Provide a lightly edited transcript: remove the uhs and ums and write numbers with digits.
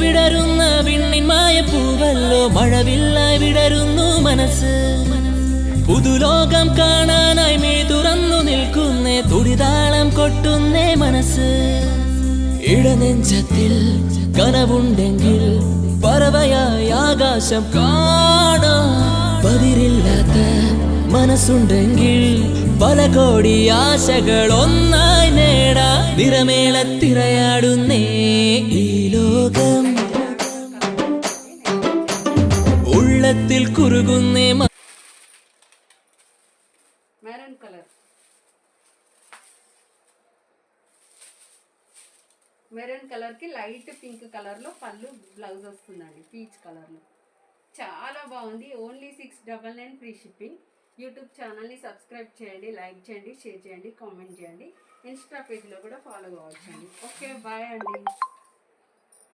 വിടരുന്ന വിണ്ണിന്മായ പൂവല്ലോ മഴവില്ലായി വിടരുന്നു മനസ്സ് പുതുലോകം കാണാനായി മേ തുറന്നു നിൽക്കുന്നേ തുടിതാളം കൊട്ടുന്നേ മനസ്സ് ഇടനെഞ്ചത്തിൽ കനവുണ്ടെങ്കിൽ പറവയായി ആകാശം കാണാം പതിരില്ലാത്ത മനസ്സുണ്ടെങ്കിൽ പല കോടി ആശകൾ ഒന്നായി നേടാ നിറമേളത്തിരയാടുന്നേ ഈ ലോകം ഉള്ളത്തിൽ കുറുകുന്നേ మెరూన్ కలర్ మెరూన్ కలర్కి లైట్ పింక్ కలర్లో పళ్ళు బ్లౌజ్ వస్తుందండి పీచ్ కలర్లో చాలా బాగుంది ఓన్లీ 699 ఫ్రీ షిప్పింగ్ యూట్యూబ్ ఛానల్ని సబ్స్క్రైబ్ చేయండి లైక్ చేయండి షేర్ చేయండి కామెంట్ చేయండి ఇన్స్టా పేజ్లో కూడా ఫాలో కావచ్చండి ఓకే బాయ్ అండి